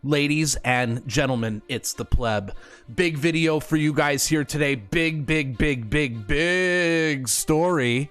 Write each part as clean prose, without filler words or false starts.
Ladies and gentlemen, it's the Pleb. Big video for you guys here today. Big story.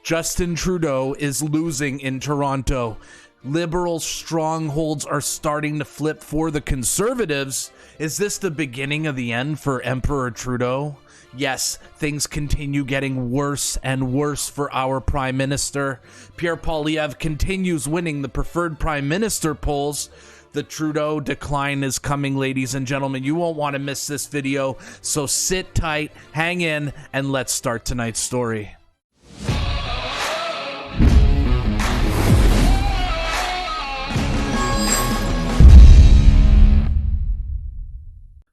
Justin Trudeau is losing in Toronto. Liberal strongholds are starting to flip for the Conservatives. Is this the beginning of the end for Emperor Trudeau? Yes, things continue getting worse and worse for our Prime Minister. Pierre Poilievre continues winning the preferred Prime Minister polls. The Trudeau decline is coming, ladies and gentlemen. You won't want to miss this video, so sit tight, hang in, and let's start tonight's story.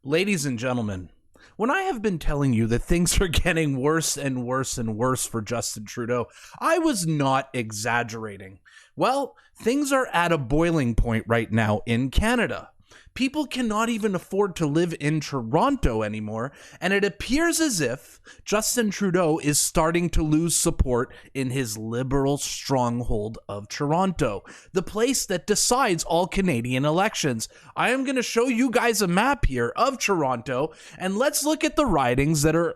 Ladies and gentlemen, when I have been telling you that things are getting worse and worse and worse for Justin Trudeau, I was not exaggerating. Well, things are at a boiling point right now in Canada. People cannot even afford to live in Toronto anymore, and it appears as if Justin Trudeau is starting to lose support in his liberal stronghold of Toronto, the place that decides all Canadian elections. I am going to show you guys a map here of Toronto, and let's look at the ridings that are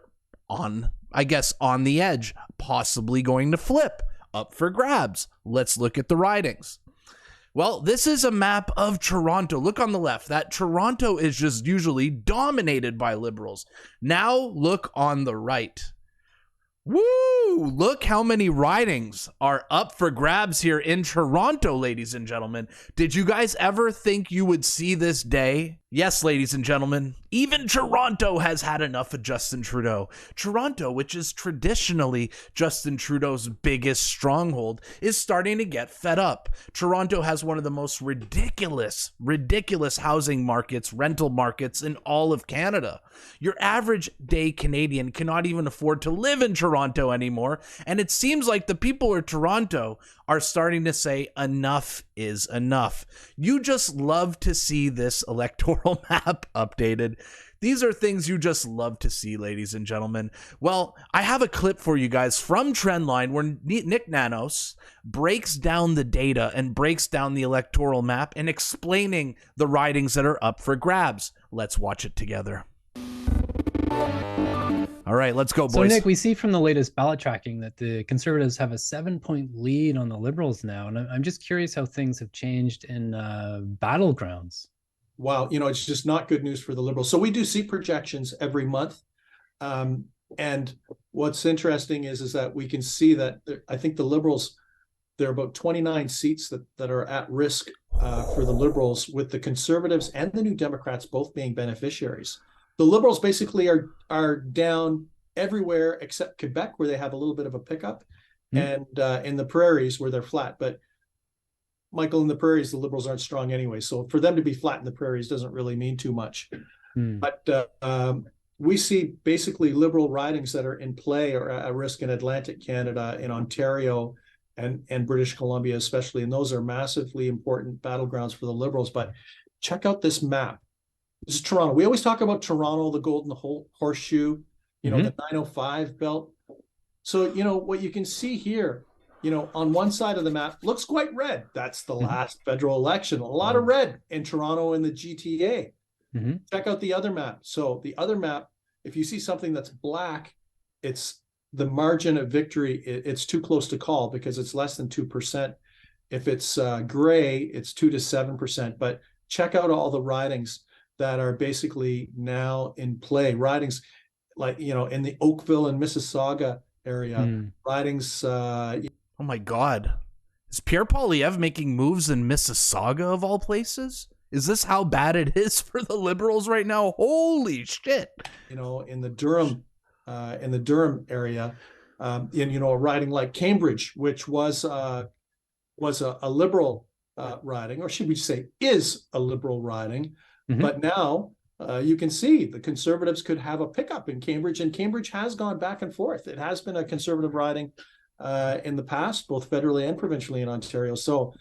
on the edge, possibly going to flip, up for grabs. Let's look at the ridings. Well, this is a map of Toronto. Look on the left. That Toronto is just usually dominated by Liberals. Now look on the right. Woo! Look how many ridings are up for grabs here in Toronto, ladies and gentlemen. Did you guys ever think you would see this day? Yes, ladies and gentlemen, even Toronto has had enough of Justin Trudeau. Toronto, which is traditionally Justin Trudeau's biggest stronghold, is starting to get fed up. Toronto has one of the most ridiculous housing markets, rental markets in all of Canada. Your average day Canadian cannot even afford to live in Toronto anymore, and it seems like the people of Toronto are starting to say enough is enough. You just love to see this electoral map updated. These are things you just love to see, ladies and gentlemen. Well, I have a clip for you guys from Trendline where Nick Nanos breaks down the data and breaks down the electoral map and explaining the ridings that are up for grabs. Let's watch it together. All right, let's go, boys. So, Nick, we see from the latest ballot tracking that the Conservatives have a 7-point lead on the Liberals now. And I'm just curious how things have changed in battlegrounds. Wow, it's just not good news for the Liberals. So we do seat projections every month. And what's interesting is that we can see that I think the Liberals, there are about 29 seats that are at risk for the Liberals, with the Conservatives and the New Democrats both being beneficiaries. The Liberals basically are down everywhere except Quebec, where they have a little bit of a pickup, and in the prairies where they're flat. But Michael, in the prairies, the Liberals aren't strong anyway. So for them to be flat in the prairies doesn't really mean too much. But we see basically Liberal ridings that are in play or at risk in Atlantic Canada, in Ontario, and British Columbia especially. And those are massively important battlegrounds for the Liberals. But check out this map. This is Toronto. We always talk about Toronto, the Golden Horseshoe, the 905 belt. So, what you can see here, on one side of the map looks quite red. That's the last federal election. A lot of red in Toronto and the GTA. Check out the other map. So the other map, if you see something that's black, it's the margin of victory. It's too close to call because it's less than 2%. If it's gray, it's 2 to 7%. But check out all the ridings that are basically now in play. Ridings like, in the Oakville and Mississauga area. Ridings. Oh my God. Is Pierre Poilievre making moves in Mississauga of all places? Is this how bad it is for the Liberals right now? Holy shit. In the Durham area, in a riding like Cambridge, which was a Liberal riding, or should we say is a Liberal riding. But now you can see the Conservatives could have a pickup in Cambridge, and Cambridge has gone back and forth. It has been a Conservative riding in the past, both federally and provincially in Ontario. So,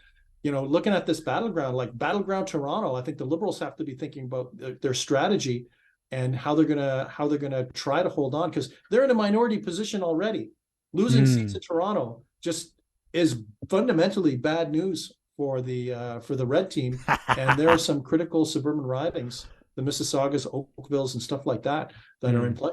looking at this battleground, like Battleground Toronto, I think the Liberals have to be thinking about their strategy and how they're gonna try to hold on, because they're in a minority position already. Losing seats in Toronto just is fundamentally bad news for the red team, and there are some critical suburban ridings, the Mississaugas, Oakvilles, and stuff like that are in play.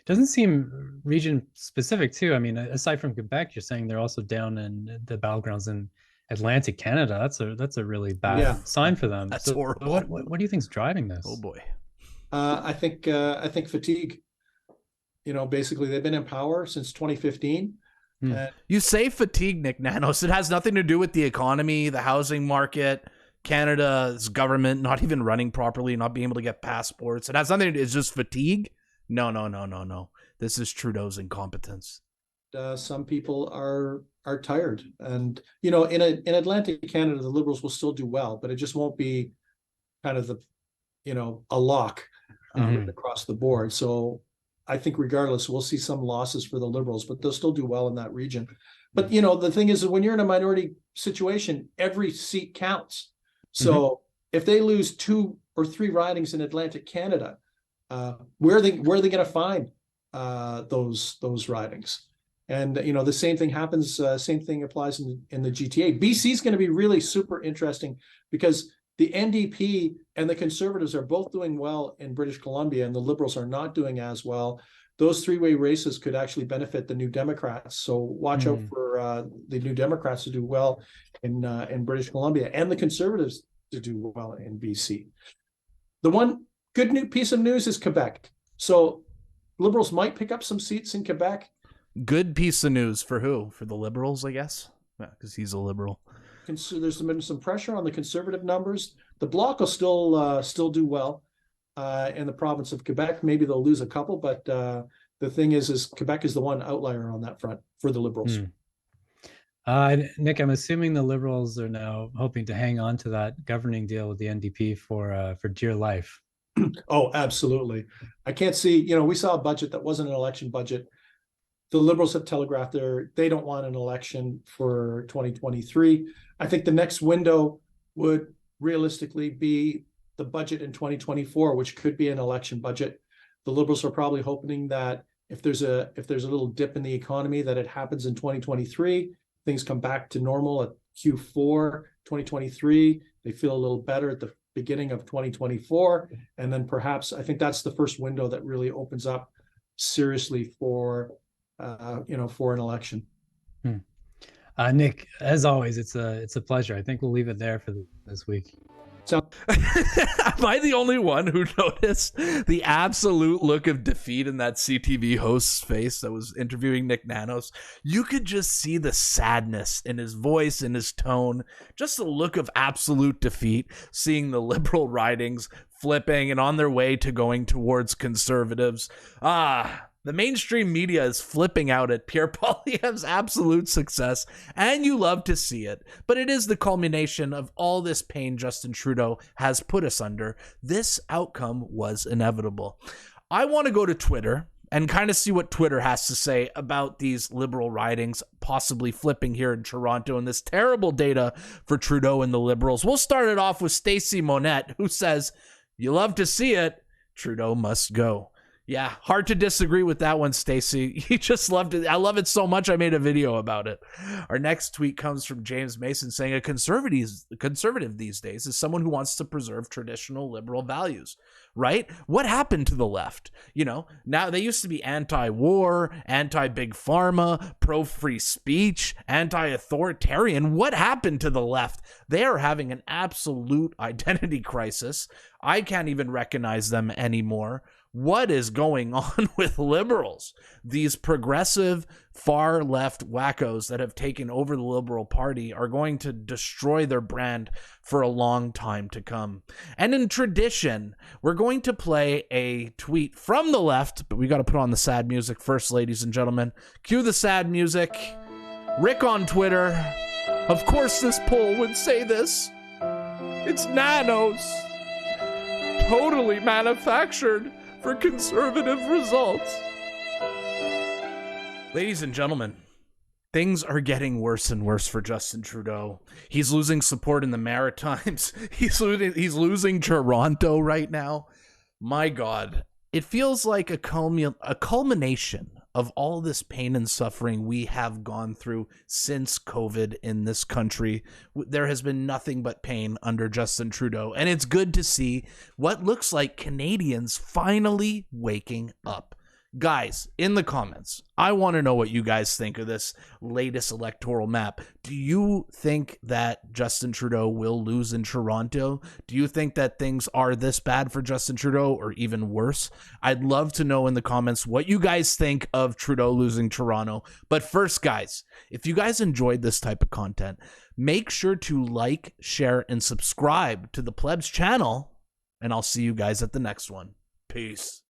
Doesn't seem region specific too. I mean, aside from Quebec, you're saying they're also down in the battlegrounds in Atlantic Canada. That's a really bad sign for them. That's horrible. What do you think's driving this? Oh boy. I think fatigue. Basically they've been in power since 2015. You say fatigue, Nick Nanos. It has nothing to do with the economy, the housing market, Canada's government not even running properly, not being able to get passports. It has nothing to do. It's just fatigue. No. This is Trudeau's incompetence. Some people are tired, and in Atlantic Canada, the Liberals will still do well, but it just won't be kind of a lock across the board. So I think regardless, we'll see some losses for the Liberals, but they'll still do well in that region. But the thing is that when you're in a minority situation, every seat counts. So if they lose 2 or 3 ridings in Atlantic Canada, where are they going to find those ridings? And the same thing happens. Same thing applies in the GTA. BC is going to be really super interesting because the NDP and the Conservatives are both doing well in British Columbia, and the Liberals are not doing as well. Those three-way races could actually benefit the New Democrats. So watch out for the New Democrats to do well in British Columbia, and the Conservatives to do well in BC. The one good new piece of news is Quebec. So Liberals might pick up some seats in Quebec. Good piece of news for who? For the Liberals, I guess. Yeah, because he's a Liberal. There's been some pressure on the Conservative numbers. The Bloc will still do well in the province of Quebec. Maybe they'll lose a couple, but the thing is Quebec is the one outlier on that front for the Liberals. Nick, I'm assuming the Liberals are now hoping to hang on to that governing deal with the NDP for dear life. Oh, absolutely. I can't see. We saw a budget that wasn't an election budget. The Liberals have telegraphed they don't want an election for 2023. I think the next window would realistically be the budget in 2024, which could be an election budget. The Liberals are probably hoping that if there's a little dip in the economy, that it happens in 2023. Things come back to normal at Q4 2023. They feel a little better at the beginning of 2024, and then perhaps I think that's the first window that really opens up seriously for an election. Nick, as always, it's a pleasure. I think we'll leave it there for this week. So, am I the only one who noticed the absolute look of defeat in that CTV host's face that was interviewing Nick Nanos? You could just see the sadness in his voice, in his tone, just a look of absolute defeat, seeing the Liberal ridings flipping and on their way to going towards Conservatives. The mainstream media is flipping out at Pierre Poilievre's absolute success, and you love to see it. But it is the culmination of all this pain Justin Trudeau has put us under. This outcome was inevitable. I want to go to Twitter and kind of see what Twitter has to say about these Liberal ridings possibly flipping here in Toronto and this terrible data for Trudeau and the Liberals. We'll start it off with Stacey Monette, who says, "You love to see it. Trudeau must go." Yeah, hard to disagree with that one, Stacey. You just loved it. I love it so much I made a video about it. Our next tweet comes from James Mason saying a conservative these days is someone who wants to preserve traditional liberal values, right? What happened to the left? Now they used to be anti-war, anti-big pharma, pro-free speech, anti-authoritarian. What happened to the left? They are having an absolute identity crisis. I can't even recognize them anymore. What is going on with Liberals? These progressive far left wackos that have taken over the Liberal Party are going to destroy their brand for a long time to come. And in tradition, we're going to play a tweet from the left, but we got to put on the sad music first, ladies and gentlemen. Cue the sad music. Rick on Twitter. Of course this poll would say this. It's Nanos. Totally manufactured for conservative results. Ladies and gentlemen, things are getting worse and worse for Justin Trudeau. He's losing support in the Maritimes. He's losing Toronto right now. My God, it feels like a culmination of all this pain and suffering we have gone through since COVID in this country, there has been nothing but pain under Justin Trudeau. And it's good to see what looks like Canadians finally waking up. Guys, in the comments, I want to know what you guys think of this latest electoral map. Do you think that Justin Trudeau will lose in Toronto? Do you think that things are this bad for Justin Trudeau or even worse? I'd love to know in the comments what you guys think of Trudeau losing Toronto. But first, guys, if you guys enjoyed this type of content, make sure to like, share, and subscribe to the Plebs channel, and I'll see you guys at the next one. Peace.